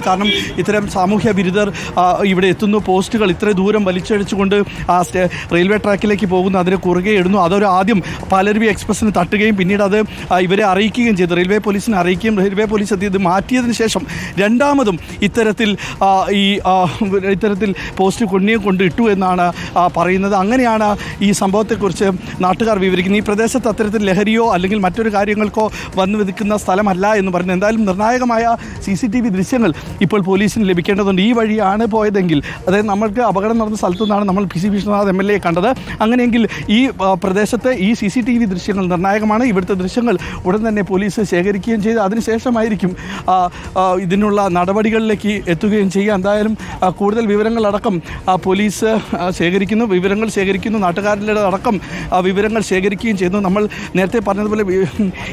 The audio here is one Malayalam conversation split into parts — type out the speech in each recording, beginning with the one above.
കാരണം ഇത്തരം സാമൂഹ്യ വിരുദ്ധർ ഇവിടെ എത്തുന്നു, പോസ്റ്റുകൾ ഇത്ര ദൂരം വലിച്ചഴിച്ചുകൊണ്ട് റെയിൽവേ ട്രാക്കിലേക്ക് പോകുന്നു, അതിന് കുറുകെ ഇടുന്നു. അതൊരു ആദ്യം പാലരുവി എക്സ്പ്രസ്സിന് തട്ടുകയും പിന്നീട് അത് ഇവരെ അറിയിക്കുകയും ചെയ്തു, റെയിൽവേ പോലീസിനെ അറിയിക്കുകയും റെയിൽവേ പോലീസ് ഇത് മാറ്റിയതിന് ശേഷം രണ്ടാമതും ഇത്തരത്തിൽ പോസ്റ്റ് കൊണ്ട് ഇട്ടു എന്നാണ് പറയുന്നത്. അങ്ങനെയാണ് ഈ സംഭവത്തെക്കുറിച്ച് നാട്ടുകാർ വിവരിക്കുന്നത്. ഈ പ്രദേശത്ത് അത്തരത്തിൽ ലഹരിയോ അല്ലെങ്കിൽ മറ്റൊരു കാര്യങ്ങൾക്കോ വന്നു വിധിക്കുന്ന സ്ഥലമല്ല എന്ന് പറയുന്നത്. എന്തായാലും നിർണായകമായ CCTV ദൃശ്യങ്ങൾ ഇപ്പോൾ പോലീസിന് ലഭിക്കേണ്ടതുണ്ട്. ഈ വഴിയാണ് പോയതെങ്കിൽ, അതായത് നമ്മൾക്ക് അപകടം നടന്ന സ്ഥലത്തു നിന്നാണ് നമ്മൾ PC വിശ്വനാഥ് MLA കണ്ടത്. അങ്ങനെയെങ്കിൽ ഈ പ്രദേശത്തെ ഈ CCTV ദൃശ്യങ്ങൾ നിർണായകമാണ്. ഇവിടുത്തെ ദൃശ്യങ്ങൾ ഉടൻ തന്നെ പോലീസ് ശേഖരിക്കുകയും ചെയ്ത് അതിനുശേഷമായിരിക്കും ഇതിനുള്ള നടപടികളിലേക്ക് എത്തുകയും ചെയ്യുക. എന്തായാലും കൂടുതൽ വിവരങ്ങളടക്കം പോലീസ് വിവരങ്ങൾ ശേഖരിക്കുന്നു, നാട്ടുകാരുടെ അടക്കം വിവരങ്ങൾ ശേഖരിക്കുകയും ചെയ്യുന്നു. നമ്മൾ നേരത്തെ പറഞ്ഞതുപോലെ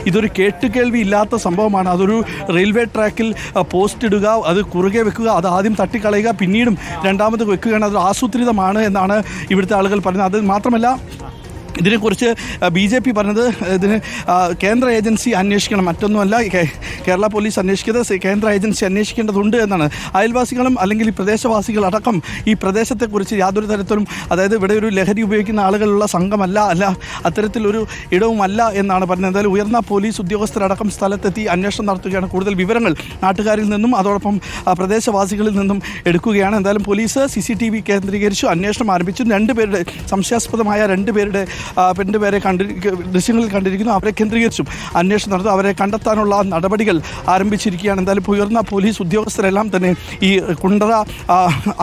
ഇതൊരു കേട്ടുകേൾവി ഇല്ലാത്ത സംഭവമാണ്. അതൊരു റെയിൽവേ ട്രാക്കിൽ പോസ്റ്റ് ഇടുക, അത് കുറുകെ വെക്കുക, അത് ആദ്യം തട്ടിക്കളയുക, പിന്നീടും രണ്ടാമത് വെക്കുകയാണ്. അത് ആസൂത്രിതമാണ് എന്നാണ് ഇവിടുത്തെ ആളുകൾ പറയുന്നത്. അത് മാത്രമല്ല, ഇതിനെക്കുറിച്ച് BJP പറഞ്ഞത് ഇതിന് കേന്ദ്ര ഏജൻസി അന്വേഷിക്കണം, മറ്റൊന്നുമല്ല കേരള പോലീസ് അന്വേഷിക്കുന്നത്, കേന്ദ്ര ഏജൻസി അന്വേഷിക്കേണ്ടതുണ്ട് എന്നാണ്. അയൽവാസികളും അല്ലെങ്കിൽ പ്രദേശവാസികൾ അടക്കം ഈ പ്രദേശത്തെക്കുറിച്ച് യാതൊരു തരത്തിലും, അതായത് ഇവിടെ ഒരു ലഹരി ഉപയോഗിക്കുന്ന ആളുകളുള്ള സംഘമല്ല, അത്തരത്തിലൊരു ഇടവുമല്ല എന്നാണ് പറഞ്ഞത്. എന്തായാലും ഉയർന്ന പോലീസ് ഉദ്യോഗസ്ഥരടക്കം സ്ഥലത്തെത്തി അന്വേഷണം നടത്തുകയാണ്. കൂടുതൽ വിവരങ്ങൾ നാട്ടുകാരിൽ നിന്നും അതോടൊപ്പം പ്രദേശവാസികളിൽ നിന്നും എടുക്കുകയാണ്. എന്തായാലും പോലീസ് CCTV കേന്ദ്രീകരിച്ചു അന്വേഷണം ആരംഭിച്ചു. സംശയാസ്പദമായ രണ്ടുപേരെ ദൃശ്യങ്ങളിൽ കണ്ടിരിക്കുന്നു. അവരെ കേന്ദ്രീകരിച്ചും അന്വേഷണം നടത്തും. അവരെ കണ്ടെത്താനുള്ള നടപടികൾ ആരംഭിച്ചിരിക്കുകയാണ്. എന്തായാലും ഉയർന്ന പോലീസ് ഉദ്യോഗസ്ഥരെല്ലാം തന്നെ ഈ കുണ്ടറ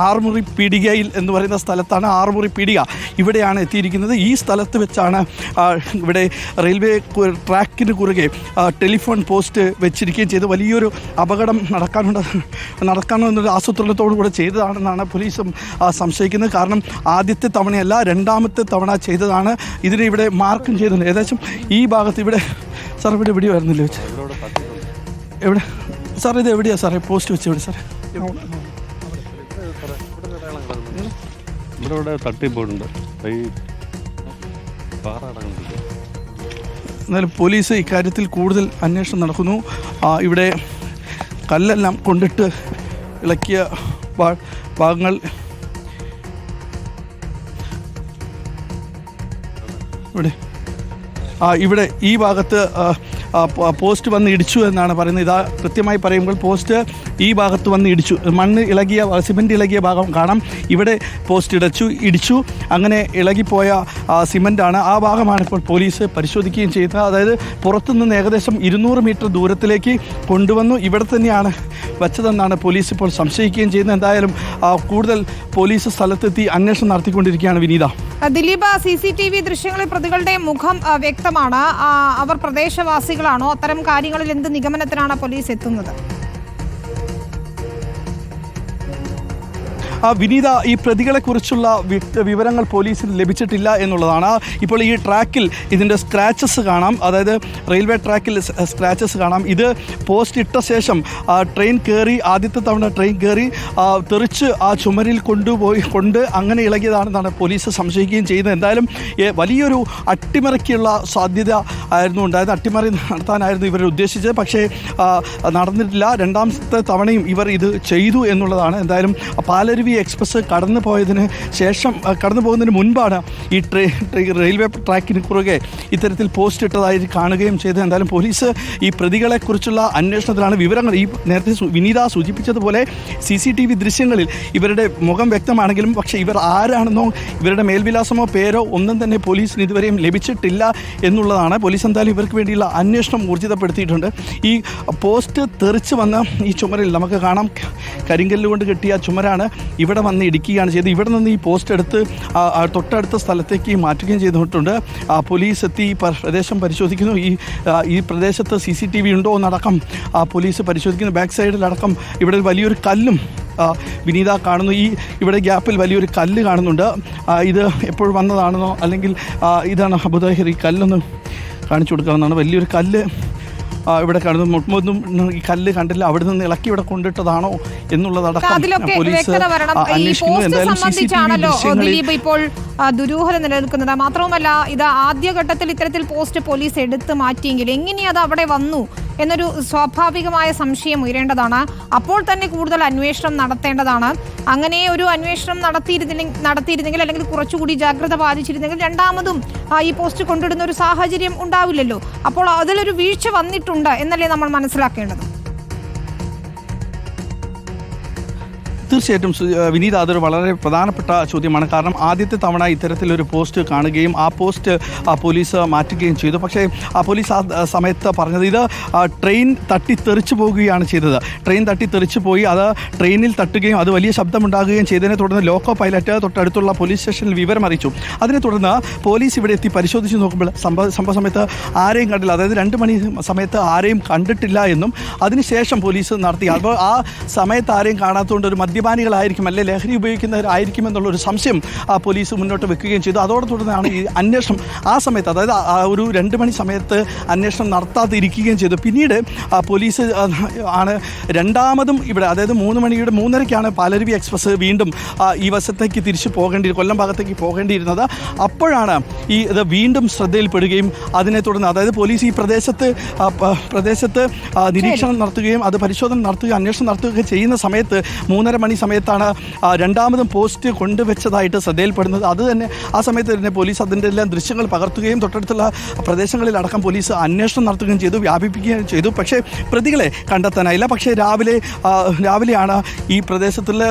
ആറുമുറി പീടികയിൽ എന്ന് പറയുന്ന സ്ഥലത്താണ്, ആറുമുറി പീടിക ഇവിടെയാണ് എത്തിയിരിക്കുന്നത്. ഈ സ്ഥലത്ത് വെച്ചാണ് ഇവിടെ റെയിൽവേ ട്രാക്കിന് കുറുകെ ടെലിഫോൺ പോസ്റ്റ് വെച്ചിരിക്കുകയും ചെയ്ത് വലിയൊരു അപകടം നടക്കാനോ എന്നൊരു ആസൂത്രണത്തോടു കൂടെ ചെയ്തതാണെന്നാണ് പോലീസും സംശയിക്കുന്നത്. കാരണം ആദ്യത്തെ തവണയല്ല, രണ്ടാമത്തെ തവണ ചെയ്തതാണ്. ഇതിനെ ഇവിടെ മാർക്കും ചെയ്തിട്ടുണ്ട്. ഏകദേശം ഈ ഭാഗത്ത് ഇവിടെ സാർ ഇവിടെ എവിടെയായിരുന്നില്ല വെച്ച് എവിടെ സാർ, ഇത് എവിടെയാണ് സാറേ പോസ്റ്റ് വെച്ച്? എവിടെ സാറേ? എന്നാലും പോലീസ് ഇക്കാര്യത്തിൽ കൂടുതൽ അന്വേഷണം നടക്കുന്നു. ഇവിടെ കല്ലെല്ലാം കൊണ്ടിട്ട് ഇളക്കിയ ഭാഗങ്ങൾ ഇവിടെ ഈ ഭാഗത്ത് പോസ്റ്റ് വന്ന് ഇടിച്ചു എന്നാണ് പറയുന്നത്. ഇതാ കൃത്യമായി പറയുമ്പോൾ പോസ്റ്റ് ഈ ഭാഗത്ത് വന്ന് ഇടിച്ചു. മണ്ണ് ഇളകിയ, സിമൻറ്റ് ഇളകിയ ഭാഗം കാണാം. ഇവിടെ പോസ്റ്റ് ഇടിച്ചു. അങ്ങനെ ഇളകിപ്പോയ സിമൻറ്റാണ്. ആ ഭാഗമാണ് ഇപ്പോൾ പോലീസ് പരിശോധിക്കുകയും ചെയ്യുന്നത്. അതായത് പുറത്തുനിന്ന് ഏകദേശം 200 മീറ്റർ ദൂരത്തിലേക്ക് കൊണ്ടുവന്നു ഇവിടെ തന്നെയാണ് വച്ചതെന്നാണ് പോലീസ് ഇപ്പോൾ സംശയിക്കുകയും ചെയ്യുന്നത്. എന്തായാലും കൂടുതൽ പോലീസ് സ്ഥലത്തെത്തി അന്വേഷണം നടത്തിക്കൊണ്ടിരിക്കുകയാണ്. വിനീത, ദിലീപ്, CCTV ദൃശ്യങ്ങളിൽ പ്രതികളുടെ മുഖം വ്യക്തമാണ്. അവർ പ്രദേശവാസികളാണോ? അത്തരം കാര്യങ്ങളിൽ എന്ത് നിഗമനത്തിനാണ് പോലീസ് എത്തുന്നത്? വിനീത, ഈ പ്രതികളെക്കുറിച്ചുള്ള വിവരങ്ങൾ പോലീസിന് ലഭിച്ചിട്ടില്ല എന്നുള്ളതാണ്. ഇപ്പോൾ ഈ ട്രാക്കിൽ ഇതിൻ്റെ സ്ക്രാച്ചസ് കാണാം, അതായത് റെയിൽവേ ട്രാക്കിൽ സ്ക്രാച്ചസ് കാണാം. ഇത് പോസ്റ്റ് ഇട്ട ശേഷം ട്രെയിൻ കയറി, ആദ്യത്തെ തവണ ട്രെയിൻ കയറി തെറിച്ച് ആ ചുമരിൽ കൊണ്ട് അങ്ങനെ ഇളകിയതാണെന്നാണ് പോലീസ് സംശയിക്കുകയും ചെയ്യുന്നത്. എന്തായാലും വലിയൊരു അട്ടിമറിക്കുള്ള സാധ്യത ആയിരുന്നു ഉണ്ടായത്. അട്ടിമറി നടത്താനായിരുന്നു ഇവർ ഉദ്ദേശിച്ചത്, പക്ഷേ നടന്നിട്ടില്ല. രണ്ടാമത്തെ തവണയും ഇവർ ഇത് ചെയ്തു എന്നുള്ളതാണ്. എന്തായാലും പാലരുവി എക്സ്പ്രസ് കടന്നു പോകുന്നതിന് മുൻപാണ് ഈ റെയിൽവേ ട്രാക്കിന് കുറുകെ ഇത്തരത്തിൽ പോസ്റ്റ് ഇട്ടതായി കാണുകയും ചെയ്തത്. എന്തായാലും പോലീസ് ഈ പ്രതികളെക്കുറിച്ചുള്ള അന്വേഷണത്തിലാണ്. വിവരങ്ങൾ ഈ നേരത്തെ വിനീത സൂചിപ്പിച്ചതുപോലെ CCTV ദൃശ്യങ്ങളിൽ ഇവരുടെ മുഖം വ്യക്തമാണെങ്കിലും പക്ഷേ ഇവർ ആരാണെന്നോ ഇവരുടെ മേൽവിലാസമോ പേരോ ഒന്നും തന്നെ പോലീസിന് ഇതുവരെയും ലഭിച്ചിട്ടില്ല എന്നുള്ളതാണ്. പോലീസ് എന്തായാലും ഇവർക്ക് വേണ്ടിയുള്ള അന്വേഷണം ഊർജിതപ്പെടുത്തിയിട്ടുണ്ട്. ഈ പോസ്റ്റ് തെറിച്ച് വന്ന ഈ ചുമരിൽ നമുക്ക് കാണാം, കരിങ്കല്ലുകൊണ്ട് കെട്ടിയ ചുമരാണ്. ഇവിടെ വന്ന് ഇടിക്കുകയാണ് ചെയ്തത്. ഇവിടെ നിന്ന് ഈ പോസ്റ്റ് എടുത്ത് തൊട്ടടുത്ത സ്ഥലത്തേക്ക് മാറ്റുകയും ചെയ്തിട്ടുണ്ട്. പോലീസ് എത്തി പ്രദേശം പരിശോധിക്കുന്നു. ഈ പ്രദേശത്ത് CCTV ഉണ്ടോ എന്നടക്കം പോലീസ് പരിശോധിക്കുന്നു. ബാക്ക് സൈഡിലടക്കം ഇവിടെ വലിയൊരു കല്ലും വിനീത കാണുന്നു. ഇവിടെ ഗ്യാപ്പിൽ വലിയൊരു കല്ല് കാണുന്നുണ്ട്. ഇത് എപ്പോഴും വന്നതാണെന്നോ അല്ലെങ്കിൽ ഇതാണ് അബുദാഹിർ, ഈ കല്ലൊന്ന് കാണിച്ചു കൊടുക്കാവുന്നതാണ്. വലിയൊരു കല്ല് ഇവിടെ കാണുന്നു. മുട്ടൊന്നും ഈ കല്ല് കണ്ടില്ല, അവിടെ നിന്ന് ഇളക്കി ഇവിടെ കൊണ്ടിട്ടതാണോ എന്നുള്ളതടക്കം പോലീസ് ദിലീപ് ഇപ്പോൾ ദുരൂഹത നിലനിൽക്കുന്നത്. മാത്രവുമല്ല, ഇത് ആദ്യഘട്ടത്തിൽ ഇത്തരത്തിൽ പോസ്റ്റ് പോലീസ് എടുത്ത് മാറ്റിയെങ്കിൽ എങ്ങനെയത് അവിടെ വന്നു എന്നൊരു സ്വാഭാവികമായ സംശയം ഉയരേണ്ടതാണ്. അപ്പോൾ തന്നെ കൂടുതൽ അന്വേഷണം നടത്തേണ്ടതാണ്. അങ്ങനെ ഒരു അന്വേഷണം നടത്തിയിരുന്നെങ്കിൽ അല്ലെങ്കിൽ കുറച്ചുകൂടി ജാഗ്രത പാലിച്ചിരുന്നെങ്കിൽ രണ്ടാമതും ഈ പോസ്റ്റ് കൊണ്ടിടുന്ന ഒരു സാഹചര്യം ഉണ്ടാവില്ലല്ലോ. അപ്പോൾ അതിലൊരു വീഴ്ച വന്നിട്ടുണ്ട് എന്നല്ലേ നമ്മൾ മനസ്സിലാക്കേണ്ടത്? തീർച്ചയായിട്ടും വിനീത, അതൊരു വളരെ പ്രധാനപ്പെട്ട ചോദ്യമാണ്. കാരണം ആദ്യത്തെ തവണ ഇത്തരത്തിലൊരു പോസ്റ്റ് കാണുകയും ആ പോസ്റ്റ് പോലീസ് മാറ്റുകയും ചെയ്തു. പക്ഷേ പോലീസ് ആ സമയത്ത് പറഞ്ഞത് ഇത് ട്രെയിൻ തട്ടിത്തെറിച്ചു പോകുകയാണ് ചെയ്തത്. ട്രെയിൻ തട്ടിത്തെറിച്ചു പോയി, അത് ട്രെയിനിൽ തട്ടുകയും അത് വലിയ ശബ്ദമുണ്ടാകുകയും ചെയ്തതിനെ തുടർന്ന് ലോക്കോ പൈലറ്റ് തൊട്ടടുത്തുള്ള പോലീസ് സ്റ്റേഷനിൽ വിവരം അറിയിച്ചു. അതിനെ തുടർന്ന് പോലീസ് ഇവിടെ എത്തി പരിശോധിച്ച് നോക്കുമ്പോൾ സംഭവ സമയത്ത് ആരെയും കണ്ടില്ല. അതായത് 2 മണി സമയത്ത് ആരെയും കണ്ടിട്ടില്ല എന്നും അതിനുശേഷം പോലീസ് നടത്തി. അപ്പോൾ ആ സമയത്ത് ആരെയും കാണാത്തതുകൊണ്ട് ഒരു മദ്യപാനികളായിരിക്കും, അല്ലെ ലഹരി ഉപയോഗിക്കുന്നവരായിരിക്കും എന്നുള്ളൊരു സംശയം പോലീസ് മുന്നോട്ട് വെക്കുകയും ചെയ്തു. അതോടെ തുടർന്നാണ് ഈ അന്വേഷണം ആ സമയത്ത്, അതായത് ഒരു 2 മണി സമയത്ത് അന്വേഷണം നടത്താതിരിക്കുകയും ചെയ്തു. പിന്നീട് പോലീസ് ആണ് രണ്ടാമതും ഇവിടെ, അതായത് 3:30 പാലരുവി എക്സ്പ്രസ് വീണ്ടും ഈ വശത്തേക്ക് തിരിച്ചു കൊല്ലം ഭാഗത്തേക്ക് പോകേണ്ടിയിരുന്നത്. അപ്പോഴാണ് ഇത് വീണ്ടും ശ്രദ്ധയിൽപ്പെടുകയും അതിനെ തുടർന്ന്, അതായത് പോലീസ് ഈ പ്രദേശത്ത് നിരീക്ഷണം നടത്തുകയും അത് പരിശോധന നടത്തുകയും അന്വേഷണം നടത്തുകയും ചെയ്യുന്ന സമയത്ത് 3:30 മണി സമയത്താണ് രണ്ടാമതും പോസ്റ്റ് കൊണ്ടുവച്ചതായിട്ട് ശ്രദ്ധയിൽപ്പെടുന്നത്. അത് തന്നെ ആ സമയത്ത് തന്നെ പോലീസ് അതിൻ്റെ എല്ലാം ദൃശ്യങ്ങൾ പകർത്തുകയും തൊട്ടടുത്തുള്ള പ്രദേശങ്ങളിലടക്കം പോലീസ് അന്വേഷണം നടത്തുകയും ചെയ്തു, വ്യാപിപ്പിക്കുകയും ചെയ്തു. പക്ഷേ പ്രതികളെ കണ്ടെത്താനായില്ല. പക്ഷേ രാവിലെയാണ് ഈ പ്രദേശത്തുള്ള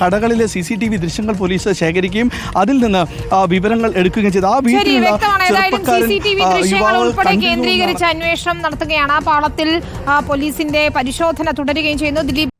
കടകളിലെ CCTV ദൃശ്യങ്ങൾ പോലീസ് ശേഖരിക്കുകയും അതിൽ നിന്ന് വിവരങ്ങൾ എടുക്കുകയും ചെയ്തു. ആ വീട്ടിലുള്ള കേന്ദ്രീകരിച്ച് അന്വേഷണം നടത്തുകയാണ്. പാളത്തിൽ പോലീസിന്റെ പരിശോധന തുടരുകയും ചെയ്യുന്നു. ദിലീപ്